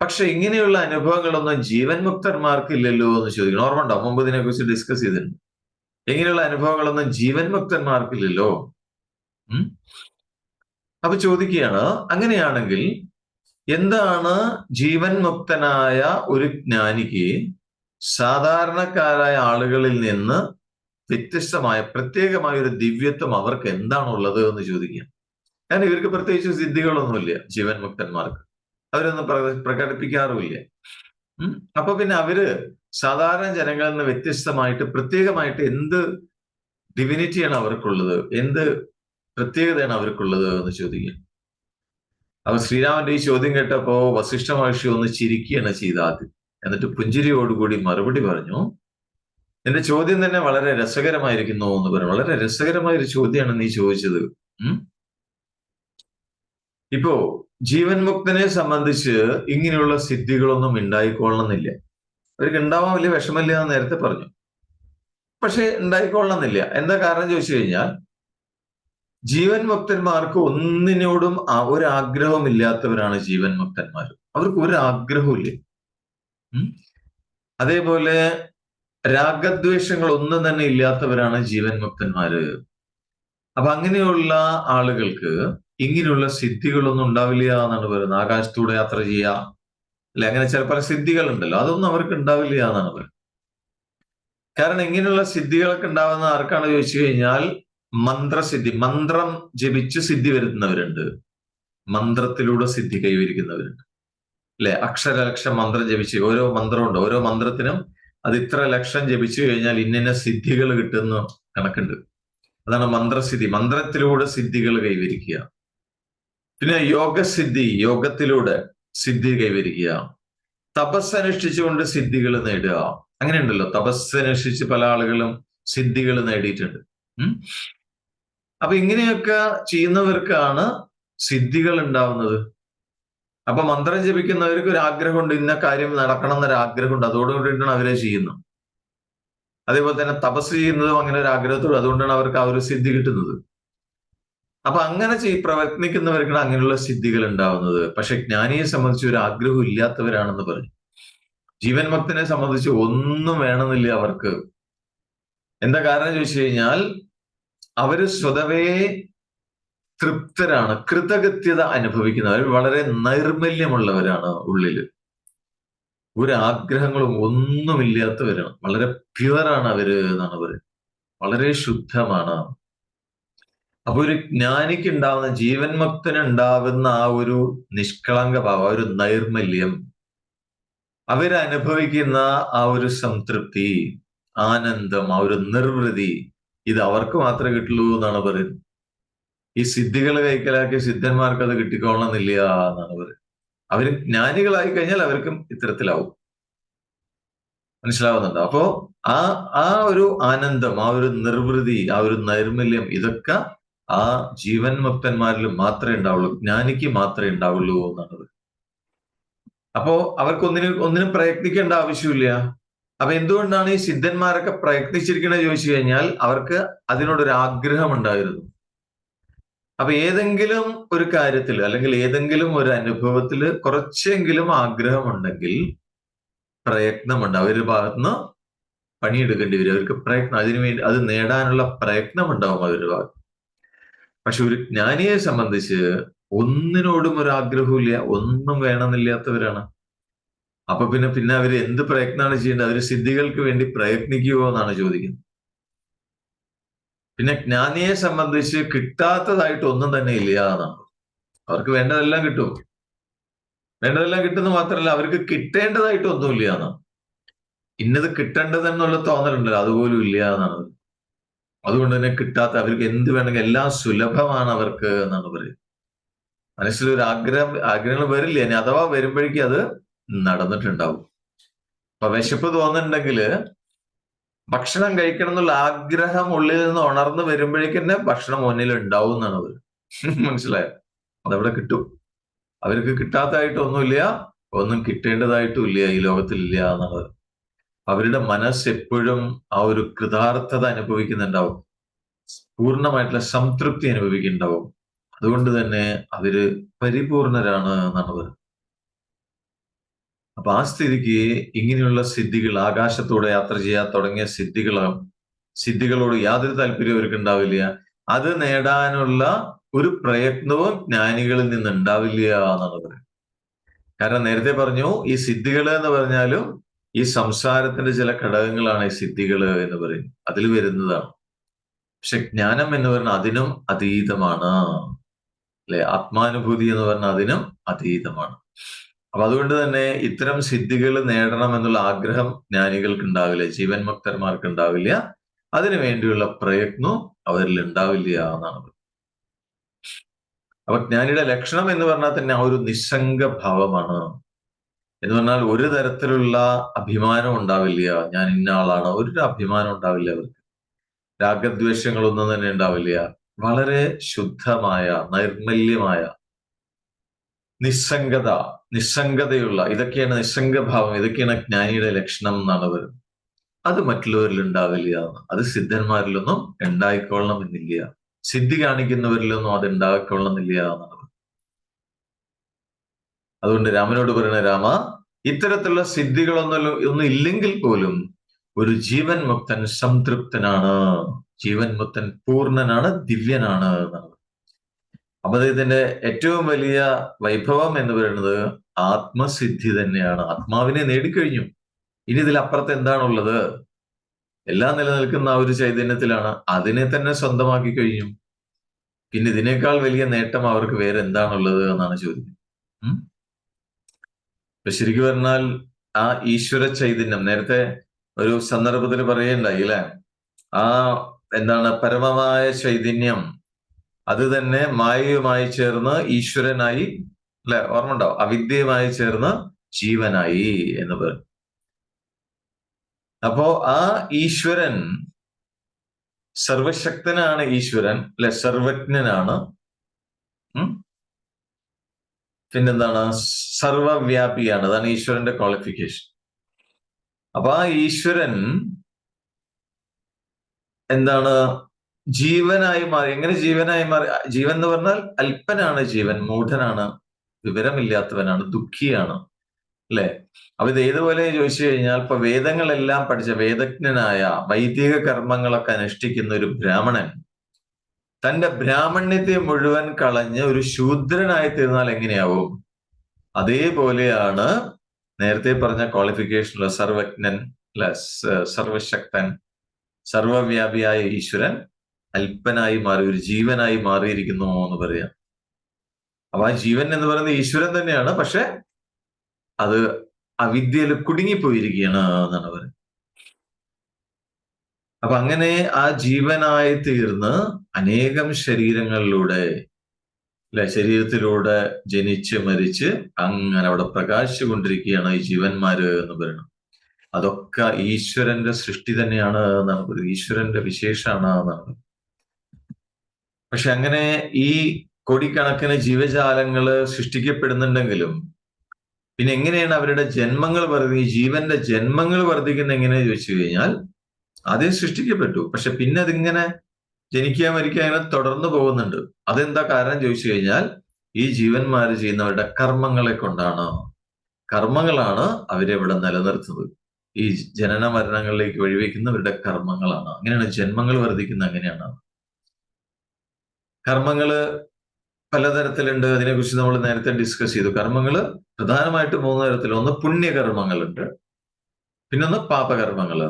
പക്ഷെ ഇങ്ങനെയുള്ള അനുഭവങ്ങളൊന്നും ജീവൻ മുക്തന്മാർക്ക് ഇല്ലല്ലോ എന്ന് ചോദിക്കണം. ഓർമ്മ ഉണ്ടോ? മുമ്പ് ഇതിനെക്കുറിച്ച് ഡിസ്കസ് ചെയ്തിട്ടുണ്ട്. ഇങ്ങനെയുള്ള അനുഭവങ്ങളൊന്നും ജീവൻ മുക്തന്മാർക്കില്ലല്ലോ. അപ്പൊ ചോദിക്കുകയാണ്, അങ്ങനെയാണെങ്കിൽ എന്താണ് ജീവൻ മുക്തനായ ഒരു ജ്ഞാനിക്ക് സാധാരണക്കാരായ ആളുകളിൽ നിന്ന് വ്യത്യസ്തമായ, പ്രത്യേകമായ ഒരു ദിവ്യത്വം അവർക്ക് എന്താണുള്ളത് എന്ന് ചോദിക്കുക. കാരണം ഇവർക്ക് പ്രത്യേകിച്ച് സിദ്ധികളൊന്നുമില്ല, ജീവൻ മുക്തന്മാർക്ക്. അവരൊന്നും പ്രകടിപ്പിക്കാറുമില്ല. അപ്പൊ പിന്നെ അവര് സാധാരണ ജനങ്ങളിൽ നിന്ന് വ്യത്യസ്തമായിട്ട്, പ്രത്യേകമായിട്ട് എന്ത് ഡിവിനിറ്റിയാണ് അവർക്കുള്ളത്, എന്ത് പ്രത്യേകതയാണ് അവർക്കുള്ളത് എന്ന് ചോദിക്കുക. അപ്പൊ ശ്രീരാമന്റെ ഈ ചോദ്യം കേട്ടപ്പോ വസിഷ്ഠ മഹർഷി ഒന്ന് ചിരിക്കുകയാണ് ചെയ്ത ആദ്യം. എന്നിട്ട് പുഞ്ചിരിയോടുകൂടി മറുപടി പറഞ്ഞു, എന്റെ ചോദ്യം തന്നെ വളരെ രസകരമായിരിക്കുന്നു എന്ന് പറഞ്ഞു. വളരെ രസകരമായ ഒരു ചോദ്യമാണ് നീ ചോദിച്ചത്. ഇപ്പോ ജീവൻ മുക്തനെ സംബന്ധിച്ച് ഇങ്ങനെയുള്ള സിദ്ധികളൊന്നും ഉണ്ടായിക്കൊള്ളണമെന്നില്ല. അവർക്ക് ഉണ്ടാവാൻ വലിയ വിഷമമില്ല എന്ന് നേരത്തെ പറഞ്ഞു. പക്ഷെ ഉണ്ടായിക്കൊള്ളണമെന്നില്ല. എന്താ കാരണം ചോദിച്ചു കഴിഞ്ഞാൽ, ജീവൻ മുക്തന്മാർക്ക് ഒന്നിനോടും ഒരാഗ്രഹവും ഇല്ലാത്തവരാണ് ജീവൻ മുക്തന്മാർ. അവർക്ക് ഒരു ആഗ്രഹവും ഇല്ല. അതേപോലെ രാഗദ്വേഷങ്ങൾ ഒന്നും തന്നെ ഇല്ലാത്തവരാണ് ജീവൻ മുക്തന്മാര്. അപ്പൊ അങ്ങനെയുള്ള ആളുകൾക്ക് ഇങ്ങനെയുള്ള സിദ്ധികളൊന്നും ഉണ്ടാവില്ല എന്നാണ് പറയുന്നത്. ആകാശത്തൂടെ യാത്ര ചെയ്യുക, അല്ലെ, അങ്ങനെ ചില പല സിദ്ധികൾ ഉണ്ടല്ലോ, അതൊന്നും അവർക്ക് ഉണ്ടാവില്ല എന്നാണ് പറയുന്നത്. കാരണം ഇങ്ങനെയുള്ള സിദ്ധികളൊക്കെ ഉണ്ടാവുന്ന ആർക്കാണ് ചോദിച്ചു കഴിഞ്ഞാൽ മന്ത്രസിദ്ധി, മന്ത്രം ജപിച്ച് സിദ്ധി വരുത്തുന്നവരുണ്ട്, മന്ത്രത്തിലൂടെ സിദ്ധി കൈവരിക്കുന്നവരുണ്ട്, അല്ലെ. അക്ഷരലക്ഷം മന്ത്രം ജപിച്ച്, ഓരോ മന്ത്രമുണ്ട്, ഓരോ മന്ത്രത്തിനും അത് ഇത്ര ലക്ഷം ജപിച്ചു കഴിഞ്ഞാൽ ഇന്ന സിദ്ധികൾ കിട്ടുന്ന കണക്കുണ്ട്. അതാണ് മന്ത്രസിദ്ധി, മന്ത്രത്തിലൂടെ സിദ്ധികൾ കൈവരിക്കുക. പിന്നെ യോഗസിദ്ധി, യോഗത്തിലൂടെ സിദ്ധി കൈവരിക്കുക. തപസ്സനുഷ്ഠിച്ചുകൊണ്ട് സിദ്ധികൾ നേടുക, അങ്ങനെയുണ്ടല്ലോ. തപസ്സനുഷ്ഠിച്ച് പല ആളുകളും സിദ്ധികൾ നേടിയിട്ടുണ്ട്. അപ്പൊ ഇങ്ങനെയൊക്കെ ചെയ്യുന്നവർക്കാണ് സിദ്ധികൾ ഉണ്ടാവുന്നത്. അപ്പൊ മന്ത്രം ജപിക്കുന്നവർക്ക് ഒരു ആഗ്രഹമുണ്ട്, ഇന്ന കാര്യം നടക്കണം എന്നൊരു ആഗ്രഹമുണ്ട്, അതോടുകൂടിയിട്ടാണ് അവരെ ചെയ്യുന്നത്. അതേപോലെ തന്നെ തപസ് ചെയ്യുന്നതും അങ്ങനെ ഒരു ആഗ്രഹത്തോട്, അതുകൊണ്ടാണ് അവർക്ക് ആ ഒരു സിദ്ധി കിട്ടുന്നത്. അപ്പൊ അങ്ങനെ പ്രവർത്തിക്കുന്നവർക്കാണ് അങ്ങനെയുള്ള സിദ്ധികൾ ഉണ്ടാവുന്നത്. പക്ഷെ ജ്ഞാനിയെ സംബന്ധിച്ച് ഒരു ആഗ്രഹം ഇല്ലാത്തവരാണെന്ന് പറഞ്ഞു. ജീവൻ ഭക്തനെ സംബന്ധിച്ച് ഒന്നും വേണമെന്നില്ല അവർക്ക്. എന്താ കാരണം ചോദിച്ചു കഴിഞ്ഞാൽ അവര് സ്വതവേ തൃപ്തരാണ്, കൃതകൃത്യത അനുഭവിക്കുന്നവർ, വളരെ നൈർമല്യമുള്ളവരാണ് ഉള്ളില്. ഒരു ആഗ്രഹങ്ങളും ഒന്നുമില്ലാത്തവരാണ്, വളരെ പ്യുവറാണ് അവര് എന്നാണ് പറയുന്നത്, വളരെ ശുദ്ധമാണ്. അപ്പൊ ഒരു ജ്ഞാനിക്ക് ഉണ്ടാവുന്ന, ജീവൻ മുക്തന് ഉണ്ടാവുന്ന ആ ഒരു നിഷ്കളങ്ക ഭാവം, ആ ഒരു നൈർമല്യം, അവരനുഭവിക്കുന്ന ആ ഒരു സംതൃപ്തി, ആനന്ദം, ആ ഒരു നിർവൃതി, ഇത് അവർക്ക് മാത്രമേ കിട്ടുള്ളൂ എന്നാണ് പറയുന്നത്. ഈ സിദ്ധികൾ കൈക്കലാക്കിയ സിദ്ധന്മാർക്ക് അത് കിട്ടിക്കോളണമെന്നില്ല എന്നാണ് പറയുന്നത്. അവര് ജ്ഞാനികളായി കഴിഞ്ഞാൽ അവർക്കും ഇത്തരത്തിലാവും. മനസ്സിലാവുന്നുണ്ടോ? അപ്പോ ആ ആ ഒരു ആനന്ദം, ആ ഒരു നിർവൃതി, ആ ഒരു നൈർമല്യം, ഇതൊക്കെ ആ ജീവൻ മുക്തന്മാരിൽ മാത്രമേ ഉണ്ടാവുള്ളൂ, ജ്ഞാനിക്ക് മാത്രമേ ഉണ്ടാവുള്ളൂ എന്നാണ്. അപ്പോ അവർക്ക് ഒന്നിനും പ്രയത്നിക്കേണ്ട ആവശ്യമില്ല. അപ്പൊ എന്തുകൊണ്ടാണ് ഈ സിദ്ധന്മാരൊക്കെ പ്രയത്നിച്ചിരിക്കണത് ചോദിച്ചു കഴിഞ്ഞാൽ അവർക്ക് അതിനോടൊരു ആഗ്രഹം ഉണ്ടായിരുന്നു. അപ്പൊ ഏതെങ്കിലും ഒരു കാര്യത്തിൽ അല്ലെങ്കിൽ ഏതെങ്കിലും ഒരു അനുഭവത്തിൽ കുറച്ചെങ്കിലും ആഗ്രഹമുണ്ടെങ്കിൽ പ്രയത്നമുണ്ട്, അവരുടെ ഭാഗത്തുനിന്ന് പണിയെടുക്കേണ്ടി വരും. അവർക്ക് പ്രയത്നം, അതിനുവേണ്ടി അത് നേടാനുള്ള പ്രയത്നം ഉണ്ടാവും അവരുടെ ഭാഗത്ത്. പക്ഷെ ഒരു ജ്ഞാനിയെ സംബന്ധിച്ച് ഒന്നിനോടും ഒരു ആഗ്രഹമില്ല, ഒന്നും വേണമെന്നില്ലാത്തവരാണ്. അപ്പൊ പിന്നെ അവര് എന്ത് പ്രയത്നമാണ് ചെയ്യേണ്ടത്? അവര് സിദ്ധികൾക്ക് വേണ്ടി പ്രയത്നിക്കുമോ എന്നാണ് ചോദിക്കുന്നത്. പിന്നെ ജ്ഞാനിയെ സംബന്ധിച്ച് കിട്ടാത്തതായിട്ട് ഒന്നും തന്നെ ഇല്ല എന്നാണ്. അവർക്ക് വേണ്ടതെല്ലാം കിട്ടും, വേണ്ടതെല്ലാം കിട്ടുന്ന മാത്രമല്ല അവർക്ക് കിട്ടേണ്ടതായിട്ട് ഒന്നുമില്ല എന്നാണ്. ഇന്നത് കിട്ടേണ്ടതെന്നുള്ള തോന്നലുണ്ടല്ലോ, അതുപോലും ഇല്ല എന്നാണ്. അതുകൊണ്ട് തന്നെ കിട്ടാത്ത, അവർക്ക് എന്ത് വേണമെങ്കിൽ എല്ലാം സുലഭമാണ് അവർക്ക് എന്നാണ് പറയുന്നത്. മനസ്സിലൊരു ആഗ്രഹങ്ങൾ വരില്ല, ഇനി അഥവാ വരുമ്പോഴേക്കും അത് നടന്നിട്ടുണ്ടാവും. അപ്പൊ വിശപ്പ് തോന്നുന്നുണ്ടെങ്കിൽ ഭക്ഷണം കഴിക്കണം എന്നുള്ള ആഗ്രഹം ഉള്ളിൽ നിന്ന് ഉണർന്നു വരുമ്പോഴേക്ക് തന്നെ ഭക്ഷണം മുന്നിൽ ഉണ്ടാവും എന്നാണ് അവർ. മനസ്സിലായോ? അതവിടെ കിട്ടും. അവർക്ക് കിട്ടാത്തതായിട്ടൊന്നുമില്ല, ഒന്നും കിട്ടേണ്ടതായിട്ടും ഇല്ല, ഈ ലോകത്തിലില്ല എന്നുള്ളത്. അവരുടെ മനസ്സ് എപ്പോഴും ആ ഒരു കൃതാർത്ഥത അനുഭവിക്കുന്നുണ്ടാവും, പൂർണ്ണമായിട്ടുള്ള സംതൃപ്തി അനുഭവിക്കുന്നുണ്ടാവും. അതുകൊണ്ട് തന്നെ അവര് പരിപൂർണരാണ് എന്നാണ് പറയുന്നത്. അപ്പൊ ആ സ്ഥിതിക്ക് ഇങ്ങനെയുള്ള സിദ്ധികൾ, ആകാശത്തൂടെ യാത്ര ചെയ്യാൻ തുടങ്ങിയ സിദ്ധികളോട് യാതൊരു താല്പര്യവും അവർക്ക് ഉണ്ടാവില്ല. അത് നേടാനുള്ള ഒരു പ്രയത്നവും ജ്ഞാനികളിൽ നിന്ന് ഉണ്ടാവില്ല എന്നാണ് പറയുന്നത്. കാരണം നേരത്തെ പറഞ്ഞു, ഈ സിദ്ധികൾ എന്ന് പറഞ്ഞാലും ഈ സംസാരത്തിന്റെ ചില ഘടകങ്ങളാണ് ഈ സിദ്ധികൾ എന്ന് പറയുന്നത്, അതിൽ വരുന്നതാണ്. പക്ഷെ ജ്ഞാനം എന്ന് പറഞ്ഞാൽ അതിനും അതീതമാണ്, അല്ലെ. ആത്മാനുഭൂതി എന്ന് പറഞ്ഞാൽ അതിനും അതീതമാണ്. അപ്പൊ അതുകൊണ്ട് തന്നെ ഇത്തരം സിദ്ധികൾ നേടണം എന്നുള്ള ആഗ്രഹം ജ്ഞാനികൾക്ക് ഉണ്ടാവില്ല, ജീവൻ മുക്തന്മാർക്ക് ഉണ്ടാവില്ല. അതിനു വേണ്ടിയുള്ള പ്രയത്നവും അവരിൽ ഉണ്ടാവില്ല എന്നാണ്. അപ്പൊ ജ്ഞാനിയുടെ ലക്ഷണം എന്ന് പറഞ്ഞാൽ തന്നെ ആ ഒരു നിസ്സംഗ ഭാവമാണ്. എന്ന് പറഞ്ഞാൽ ഒരു തരത്തിലുള്ള അഭിമാനം ഉണ്ടാവില്ല, ഞാൻ ഇന്ന ആളാണ്, ഒരു അഭിമാനം ഉണ്ടാവില്ല അവർക്ക്. രാഗദ്വേഷങ്ങളൊന്നും തന്നെ ഉണ്ടാവില്ല. വളരെ ശുദ്ധമായ, നൈർമല്യമായ, നിസ്സംഗതയുള്ള, ഇതൊക്കെയാണ് നിസ്സംഗഭാവം, ഇതൊക്കെയാണ് ജ്ഞാനിയുടെ ലക്ഷണം എന്നാണ് പറയുന്നത്. അത് മറ്റുള്ളവരിൽ ഉണ്ടാവില്ല, അത് സിദ്ധന്മാരിലൊന്നും ഉണ്ടായിക്കൊള്ളണമെന്നില്ല, സിദ്ധി കാണിക്കുന്നവരിലൊന്നും അത് ഉണ്ടായിക്കൊള്ളണമെന്നില്ല എന്നാണ്. അതുകൊണ്ട് രാമനോട് പറയുന്ന, രാമ, ഇത്തരത്തിലുള്ള സിദ്ധികളൊന്നും ഇല്ലെങ്കിൽ പോലും ഒരു ജീവൻ മുക്തൻ സംതൃപ്തനാണ്, ജീവൻ മുക്തൻ പൂർണ്ണനാണ്, ദിവ്യനാണ് എന്നാണ്. അപ്പൊ ഇതിന്റെ ഏറ്റവും വലിയ വൈഭവം എന്ന് പറയുന്നത് ആത്മസിദ്ധി തന്നെയാണ്. ആത്മാവിനെ നേടിക്കഴിഞ്ഞു. ഇനി ഇതിലപ്പുറത്ത് എന്താണുള്ളത്? എല്ലാം നിലനിൽക്കുന്ന ആ ഒരു ചൈതന്യത്തിലാണ്. അതിനെ തന്നെ സ്വന്തമാക്കി കഴിഞ്ഞു. പിന്നെ ഇതിനേക്കാൾ വലിയ നേട്ടം അവർക്ക് വേറെ എന്താണുള്ളത് എന്നാണ് ചോദ്യം. ഇപ്പൊ ശരിക്കും പറഞ്ഞാൽ ആ ഈശ്വര ചൈതന്യം, നേരത്തെ ഒരു സന്ദർഭത്തിൽ പറയുണ്ടായി അല്ലെ, ആ എന്താണ് പരമമായ ചൈതന്യം അത് തന്നെ മായയുമായി ചേർന്ന് ഈശ്വരനായി, അല്ലെ, ഓർമ്മ ഉണ്ടാവും, അവിദ്യയുമായി ചേർന്ന് ജീവനായി എന്ന് പറഞ്ഞു. അപ്പോ ആ ഈശ്വരൻ സർവശക്തനാണ്. ഈശ്വരൻ അല്ലെ, സർവജ്ഞനാണ്. പിന്നെന്താണ്? സർവവ്യാപിയാണ്. അതാണ് ഈശ്വരന്റെ ക്വാളിഫിക്കേഷൻ. അപ്പൊ ആ ഈശ്വരൻ എന്താണ്? ജീവനായി മാറി. എങ്ങനെ ജീവനായി മാറി? ജീവൻ എന്ന് പറഞ്ഞാൽ അല്പനാണ് ജീവൻ, മൂഢനാണ്, വിവരമില്ലാത്തവനാണ്, ദുഃഖിയാണ്, അല്ലെ? അപ്പൊ ഇത് ഏതുപോലെ ചോദിച്ചു കഴിഞ്ഞാൽ, ഇപ്പൊ വേദങ്ങളെല്ലാം പഠിച്ച വേദജ്ഞനായ വൈദിക കർമ്മങ്ങളൊക്കെ അനുഷ്ഠിക്കുന്ന ഒരു ബ്രാഹ്മണൻ തന്റെ ബ്രാഹ്മണ്യത്തെ മുഴുവൻ കളഞ്ഞ് ഒരു ശൂദ്രനായി തീർന്നാൽ എങ്ങനെയാവും? അതേപോലെയാണ് നേരത്തെ പറഞ്ഞ ക്വാളിഫിക്കേഷനുള്ള സർവജ്ഞൻ, സർവശക്തൻ, സർവവ്യാപിയായ ഈശ്വരൻ അല്പനായി മാറി, ഒരു ജീവനായി മാറിയിരിക്കുന്നു എന്ന് പറയാം. അപ്പൊ ആ ജീവൻ എന്ന് പറയുന്നത് ഈശ്വരൻ തന്നെയാണ്, പക്ഷെ അത് അവിദ്യയിൽ കുടുങ്ങിപ്പോയിരിക്കുകയാണ് എന്നാണ് പറയുന്നത്. അപ്പൊ അങ്ങനെ ആ ജീവനായി തീർന്ന് അനേകം ശരീരങ്ങളിലൂടെ, അല്ലെ, ശരീരത്തിലൂടെ ജനിച്ച് മരിച്ച് അങ്ങനെ അവിടെ പ്രകാശിച്ചുകൊണ്ടിരിക്കുകയാണ് ഈ ജീവന്മാര് എന്ന് പറയുന്നത്. അതൊക്കെ ഈശ്വരന്റെ സൃഷ്ടി തന്നെയാണ് എന്നാണ് പറയുന്നത്, ഈശ്വരന്റെ വിശേഷമാണ് എന്നാണ്. പക്ഷെ അങ്ങനെ ഈ കോടിക്കണക്കിന് ജീവജാലങ്ങള് സൃഷ്ടിക്കപ്പെടുന്നുണ്ടെങ്കിലും പിന്നെ എങ്ങനെയാണ് അവരുടെ ജന്മങ്ങൾ ഈ ജീവന്റെ ജന്മങ്ങൾ വർദ്ധിക്കുന്ന എങ്ങനെയാ ചോദിച്ചു കഴിഞ്ഞാൽ, ആദ്യം സൃഷ്ടിക്കപ്പെട്ടു, പക്ഷെ പിന്നെ അതിങ്ങനെ ജനിക്കുക മരിക്കുക അങ്ങനെ തുടർന്നു പോകുന്നുണ്ട്. അതെന്താ കാരണം ചോദിച്ചു കഴിഞ്ഞാൽ, ഈ ജീവന്മാര് ചെയ്യുന്നവരുടെ കർമ്മങ്ങളെ കൊണ്ടാണ്. കർമ്മങ്ങളാണ് അവരെ ഇവിടെ നിലനിർത്തുന്നത്. ഈ ജനന മരണങ്ങളിലേക്ക് വഴിവെക്കുന്നവരുടെ കർമ്മങ്ങളാണ്. അങ്ങനെയാണ് ജന്മങ്ങൾ വർദ്ധിക്കുന്നത്. അങ്ങനെയാണ്. കർമ്മങ്ങള് പലതരത്തിലുണ്ട്. അതിനെക്കുറിച്ച് നമ്മൾ നേരത്തെ ഡിസ്കസ് ചെയ്തു. കർമ്മങ്ങള് പ്രധാനമായിട്ട് 3 തരത്തിൽ. ഒന്ന് പുണ്യകർമ്മങ്ങളുണ്ട്, പിന്നൊന്ന് പാപകർമ്മങ്ങള്,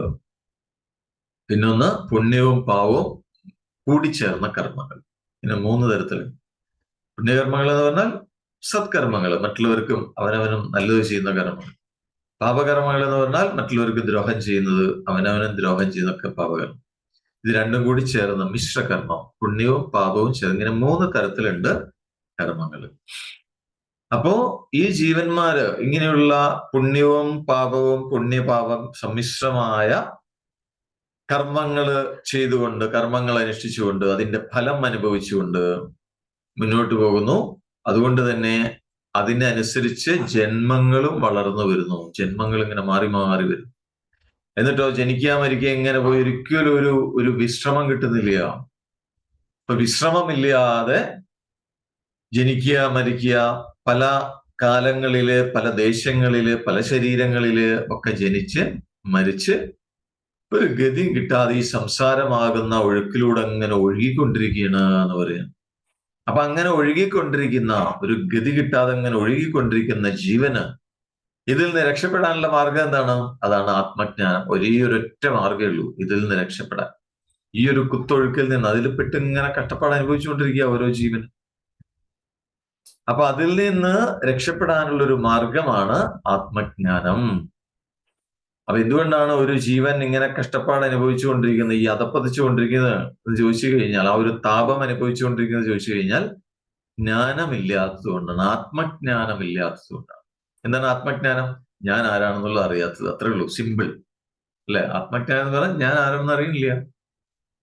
പിന്നൊന്ന് പുണ്യവും പാവവും കൂടിച്ചേർന്ന കർമ്മങ്ങൾ. പിന്നെ 3 തരത്തിലുണ്ട്. പുണ്യകർമ്മങ്ങൾ എന്ന് പറഞ്ഞാൽ സത്കർമ്മങ്ങൾ, മറ്റുള്ളവർക്കും അവനവനും നല്ലത് ചെയ്യുന്ന കർമ്മങ്ങൾ. പാപകർമ്മങ്ങൾ എന്ന് പറഞ്ഞാൽ മറ്റുള്ളവർക്ക് ദ്രോഹം ചെയ്യുന്നത്, അവനവനും ദ്രോഹം ചെയ്യുന്നതൊക്കെ പാപകർമ്മം. ഇത് രണ്ടും കൂടി ചേർന്ന് മിശ്രകർമ്മം, പുണ്യവും പാപവും ചേർന്ന്, ഇങ്ങനെ 3 തരത്തിലുണ്ട് കർമ്മങ്ങൾ. അപ്പോ ഈ ജീവന്മാര് ഇങ്ങനെയുള്ള പുണ്യവും പാപവും പുണ്യപാപം സമ്മിശ്രമായ കർമ്മങ്ങള് ചെയ്തുകൊണ്ട്, കർമ്മങ്ങൾ അനുഷ്ഠിച്ചുകൊണ്ട്, അതിന്റെ ഫലം അനുഭവിച്ചുകൊണ്ട് മുന്നോട്ട് പോകുന്നു. അതുകൊണ്ട് തന്നെ അതിനനുസരിച്ച് ജന്മങ്ങളും വളർന്നു വരുന്നു. ജന്മങ്ങൾ ഇങ്ങനെ മാറി മാറി വരും. എന്നിട്ടോ ജനിക്കുക മരിക്കുക ഇങ്ങനെ പോയി ഒരിക്കലും ഒരു വിശ്രമം കിട്ടുന്നില്ല. ഇപ്പൊ വിശ്രമമില്ലാതെ ജനിക്കുക മരിക്കുക, പല കാലങ്ങളില്, പല ദേശങ്ങളില്, പല ശരീരങ്ങളില് ഒക്കെ ജനിച്ച് മരിച്ച് ഒരു ഗതി കിട്ടാതെ ഈ സംസാരമാകുന്ന ഒഴുക്കിലൂടെ അങ്ങനെ ഒഴുകിക്കൊണ്ടിരിക്കുകയാണ് എന്ന് പറയാം. അപ്പൊ അങ്ങനെ ഒഴുകിക്കൊണ്ടിരിക്കുന്ന, ഒരു ഗതി കിട്ടാതെ അങ്ങനെ ഒഴുകിക്കൊണ്ടിരിക്കുന്ന ജീവന് ഇതിൽ നിന്ന് രക്ഷപ്പെടാനുള്ള മാർഗം എന്താണ്? അതാണ് ആത്മജ്ഞാനം. ഒരൊറ്റ മാർഗ്ഗമേ ഉള്ളൂ ഇതിൽ നിന്ന് രക്ഷപ്പെടാൻ. ഈ ഒരു കുത്തൊഴുക്കിൽ നിന്ന്, അതിൽ പെട്ട് ഇങ്ങനെ കഷ്ടപ്പാട് അനുഭവിച്ചുകൊണ്ടിരിക്കുക ഓരോ ജീവൻ. അപ്പൊ അതിൽ നിന്ന് രക്ഷപ്പെടാനുള്ള ഒരു മാർഗമാണ് ആത്മജ്ഞാനം. അപ്പൊ എന്തുകൊണ്ടാണ് ഒരു ജീവൻ ഇങ്ങനെ കഷ്ടപ്പാട് അനുഭവിച്ചുകൊണ്ടിരിക്കുന്നത്, ഈ അധപ്പതിച്ചുകൊണ്ടിരിക്കുന്നത് എന്ന് ചോദിച്ചു കഴിഞ്ഞാൽ, ആ ഒരു താപം അനുഭവിച്ചുകൊണ്ടിരിക്കുന്നത് ചോദിച്ചു കഴിഞ്ഞാൽ, ജ്ഞാനമില്ലാത്തത് കൊണ്ടാണ്, ആത്മജ്ഞാനമില്ലാത്തത് കൊണ്ടാണ്. എന്താണ് ആത്മജ്ഞാനം? ഞാൻ ആരാണെന്നുള്ളത് അറിയാത്തത്. അത്രേ ഉള്ളൂ, സിമ്പിൾ അല്ലെ? ആത്മജ്ഞാനം എന്ന് പറഞ്ഞാൽ ഞാൻ ആരാണെന്ന് അറിയുന്നില്ല,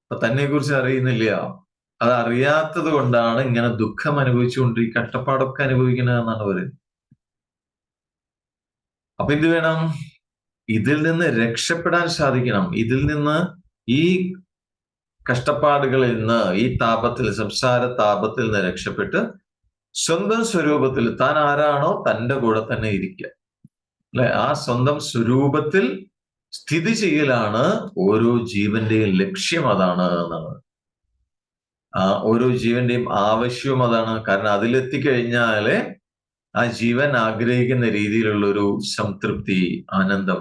അപ്പൊ തന്നെ കുറിച്ച് അറിയുന്നില്ല. അത് അറിയാത്തത് കൊണ്ടാണ് ഇങ്ങനെ ദുഃഖം അനുഭവിച്ചുകൊണ്ടിരിക്കുക, കഷ്ടപ്പാടൊക്കെ അനുഭവിക്കണമെന്നാണ് പറയുന്നത്. അപ്പൊ എന്ത് വേണം? ഇതിൽ നിന്ന് രക്ഷപ്പെടാൻ സാധിക്കണം. ഇതിൽ നിന്ന്, ഈ കഷ്ടപ്പാടുകളിൽ നിന്ന്, ഈ താപത്തിൽ, സംസാര താപത്തിൽ നിന്ന് രക്ഷപ്പെട്ട് സ്വന്തം സ്വരൂപത്തിൽ, താൻ ആരാണോ തന്റെ കൂടെ തന്നെ ഇരിക്കുക, അല്ലെ? ആ സ്വന്തം സ്വരൂപത്തിൽ സ്ഥിതി ചെയ്യലാണ് ഓരോ ജീവന്റെയും ലക്ഷ്യം, അതാണ് എന്നാണ്. ഓരോ ജീവന്റെയും ആവശ്യവും അതാണ്. കാരണം അതിലെത്തിക്കഴിഞ്ഞാല് ആ ജീവൻ ആഗ്രഹിക്കുന്ന രീതിയിലുള്ള ഒരു സംതൃപ്തി, ആനന്ദം,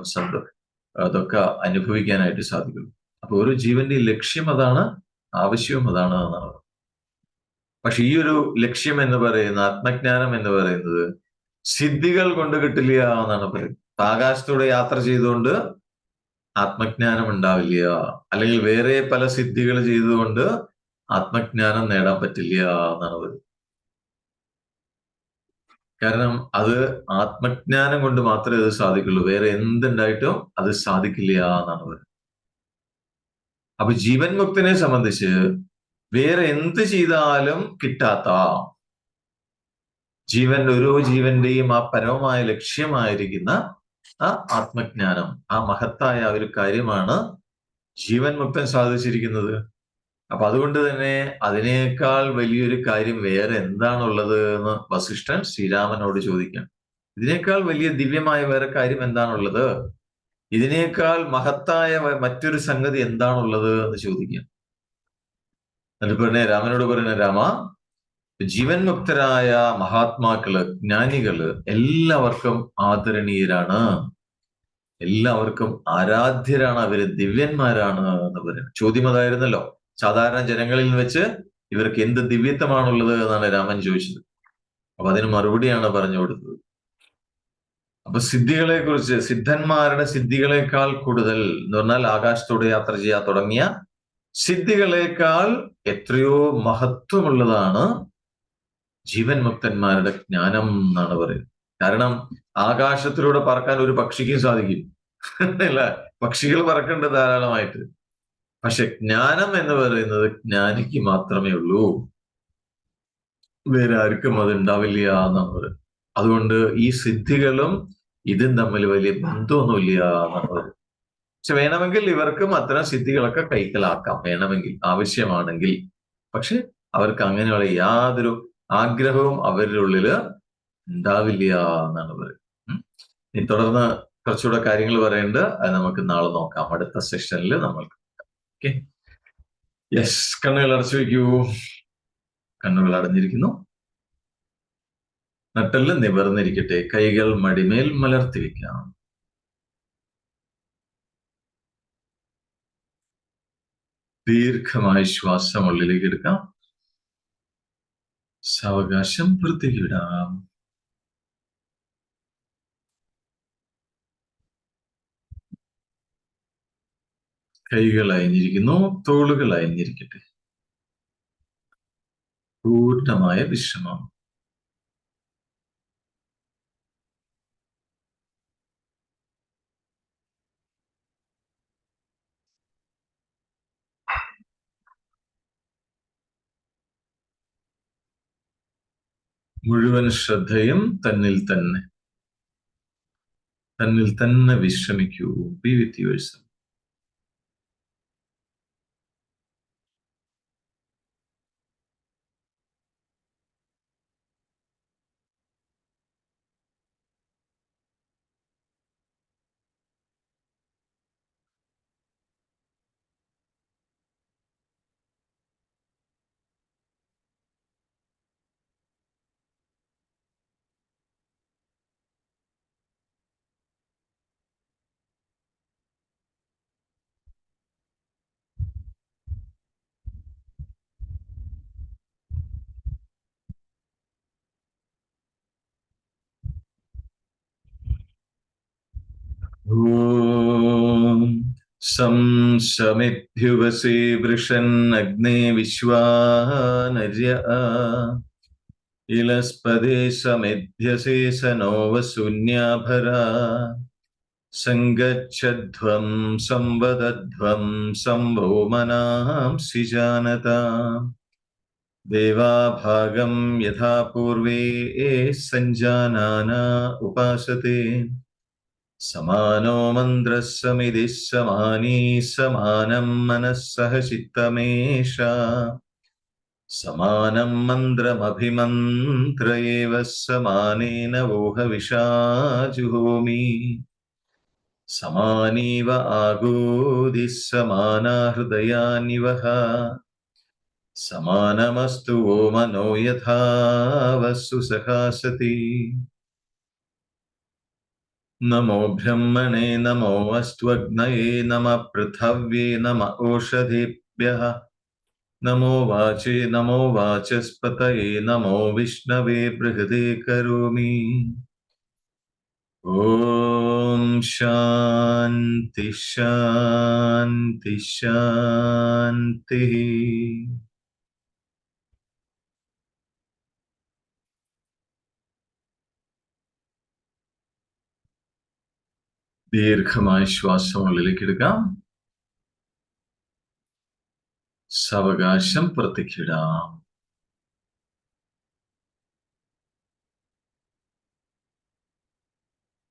അതൊക്കെ അനുഭവിക്കാനായിട്ട് സാധിക്കും. അപ്പൊ ഓരോ ജീവന്റെയും ലക്ഷ്യം അതാണ്, ആവശ്യവും അതാണ് എന്നാണ്. പക്ഷെ ഈ ഒരു ലക്ഷ്യം എന്ന് പറയുന്ന ആത്മജ്ഞാനം എന്ന് പറയുന്നത് സിദ്ധികൾ കൊണ്ട് കിട്ടില്ല എന്നാണ് പറയുന്നത്. ആകാശത്തൂടെ യാത്ര ചെയ്തുകൊണ്ട് ആത്മജ്ഞാനം ഉണ്ടാവില്ല, അല്ലെങ്കിൽ വേറെ പല സിദ്ധികൾ ചെയ്തുകൊണ്ട് ആത്മജ്ഞാനം നേടാൻ പറ്റില്ല എന്നാണ് പറയുന്നത്. കാരണം അത് ആത്മജ്ഞാനം കൊണ്ട് മാത്രമേ അത് സാധിക്കുള്ളൂ, വേറെ എന്തുണ്ടായിട്ടും അത് സാധിക്കില്ല എന്നാണ് പറയുന്നത്. അപ്പൊ ജീവൻ മുക്തനെ സംബന്ധിച്ച് വേറെ എന്ത് ചെയ്താലും കിട്ടാത്ത ഓരോ ജീവന്റെയും ആ പരമമായ ലക്ഷ്യമായിരിക്കുന്ന ആ ആത്മജ്ഞാനം, ആ മഹത്തായ ഒരു കാര്യമാണ് ജീവൻ മുക്തൻ സാധിച്ചിരിക്കുന്നത്. അപ്പൊ അതുകൊണ്ട് തന്നെ അതിനേക്കാൾ വലിയൊരു കാര്യം വേറെ എന്താണുള്ളത് എന്ന് വസിഷ്ഠൻ ശ്രീരാമനോട് ചോദിക്കാം. ഇതിനേക്കാൾ വലിയ ദിവ്യമായ വേറെ കാര്യം എന്താണുള്ളത്, ഇതിനേക്കാൾ മഹത്തായ മറ്റൊരു സംഗതി എന്താണുള്ളത് എന്ന് ചോദിക്കാം. എന്നിട്ട് പറഞ്ഞ രാമനോട് പറയുന്ന, രാമ, ജീവൻ മുക്തരായ മഹാത്മാക്കള്, ജ്ഞാനികള് എല്ലാവർക്കും ആദരണീയരാണ്, എല്ലാവർക്കും ആരാധ്യരാണ്, അവര് ദിവ്യന്മാരാണ് എന്ന് പറയുന്നത്. ചോദ്യം അതായിരുന്നല്ലോ, സാധാരണ ജനങ്ങളിൽ വെച്ച് ഇവർക്ക് എന്ത് ദിവ്യത്വമാണുള്ളത് എന്നാണ് രാമൻ ചോദിച്ചത്. അപ്പൊ അതിന് മറുപടിയാണ് പറഞ്ഞു കൊടുത്തത്. അപ്പൊ സിദ്ധികളെ കുറിച്ച്, സിദ്ധന്മാരുടെ സിദ്ധികളെക്കാൾ കൂടുതൽ എന്ന് പറഞ്ഞാൽ ആകാശത്തോടെ യാത്ര ചെയ്യാൻ തുടങ്ങിയ സിദ്ധികളെക്കാൾ എത്രയോ മഹത്വമുള്ളതാണ് ജീവൻ മുക്തന്മാരുടെ ജ്ഞാനം എന്നാണ് പറയുന്നത്. കാരണം ആകാശത്തിലൂടെ പറക്കാൻ ഒരു പക്ഷിക്കും സാധിക്കും അല്ല, പക്ഷികൾ പറക്കുന്നുണ്ട് ധാരാളമായിട്ട്. പക്ഷെ ജ്ഞാനം എന്ന് പറയുന്നത് ജ്ഞാനിക്ക് മാത്രമേ ഉള്ളൂ, വേറെ ആർക്കും അത് ഉണ്ടാവില്ല എന്നാണ് പറയുന്നത്. അതുകൊണ്ട് ഈ സിദ്ധികളും ഇതും തമ്മിൽ വലിയ ബന്ധമൊന്നുമില്ല എന്നാണ് പറയുന്നത്. പക്ഷെ വേണമെങ്കിൽ ഇവർക്കും അത്തരം സിദ്ധികളൊക്കെ കൈക്കലാക്കാം, വേണമെങ്കിൽ, ആവശ്യമാണെങ്കിൽ. പക്ഷെ അവർക്ക് അങ്ങനെയുള്ള യാതൊരു ആഗ്രഹവും അവരുടെ ഉള്ളില് ഉണ്ടാവില്ല എന്നാണ് പറയുന്നത്. ഇനി തുടർന്ന് കുറച്ചുകൂടെ കാര്യങ്ങൾ പറയുന്നുണ്ട്, അത് നമുക്ക് നാളെ നോക്കാം, അടുത്ത സെഷനിൽ നമ്മൾക്ക്. Okay, yes. കണ്ണുകൾ അടച്ചു വയ്ക്കൂ. കണ്ണുകൾ അടഞ്ഞിരിക്കുന്നു. നട്ടെല്ല് നിവർന്നിരിക്കട്ടെ. കൈകൾ മടിമേൽ മലർത്തി വെക്കാം. ദീർഘമായ ശ്വാസം ഉള്ളിലേക്ക് എടുക്കാം. സാവകാശം പുറത്തേക്ക് വിടാം. കൈകൾ അയഞ്ഞിരിക്കുന്നു, തോളുകൾ അയഞ്ഞിരിക്കട്ടെ. പൂർണ്ണമായ വിശ്രമം. മുഴുവൻ ശ്രദ്ധയും തന്നിൽ തന്നെ വിശ്രമിക്കൂ. ബി വിത്ത് യുവർസെൽഫ്. ഓം സം ശമിഭ്യുവസേ വൃഷൻ അഗ്നേ വിശ്വാനര്യ ഇലസ്പദേ സമിധ്യസേ സനോ വസൂന്യാഭരാ സംഗച്ഛധ്വം സംവദധ്വം സംഭോമനാംസി ജാനതാം ദേവാഭാഗം യഥാ പൂർവേ സഞ്ജാനാന ഉപാസത്തെ സമാനോ മന്ത്രഃ സമിതി സമാനീ സമാനം മനഃസഹ ചിത്തമേഷ സമാനം മന്ത്രമഭിമന്ത്ര ഏവ സമാനേന വോഹവിഷാ ജുഹോമി. സമാനീവ ആഗോദിഃ സമാനാ ഹൃദയാനിവഹ സമാനമസ്തു വോ മനോ യഥാ വസ്തു സഹാസതി. നമോ ബ്രഹ്മണേ നമോ അസ്ത്വഗ്നയേ നമ പൃഥവ്യേ നമ ഓഷധേഭ്യഃ നമോ വാചേ നമോ വാചസ്പതയേ നമോ വിഷ്ണവേ ബൃഹദേ കരോമി. ഓം ശാന്തി ശാന്തി ശാന്തി. ദീർഘമായ ശ്വാസം ഉള്ളിലേക്ക് എടുക്കാം, സാവകാശം പുറത്തേക്കിടാം.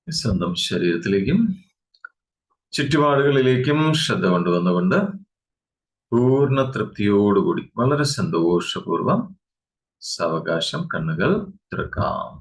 സ്വന്തം ശരീരത്തിലേക്കും ചുറ്റുപാടുകളിലേക്കും ശ്രദ്ധ കൊണ്ടുവന്നുകൊണ്ട് പൂർണ്ണ തൃപ്തിയോടുകൂടി വളരെ സന്തോഷപൂർവം സാവകാശം കണ്ണുകൾ തുറക്കാം.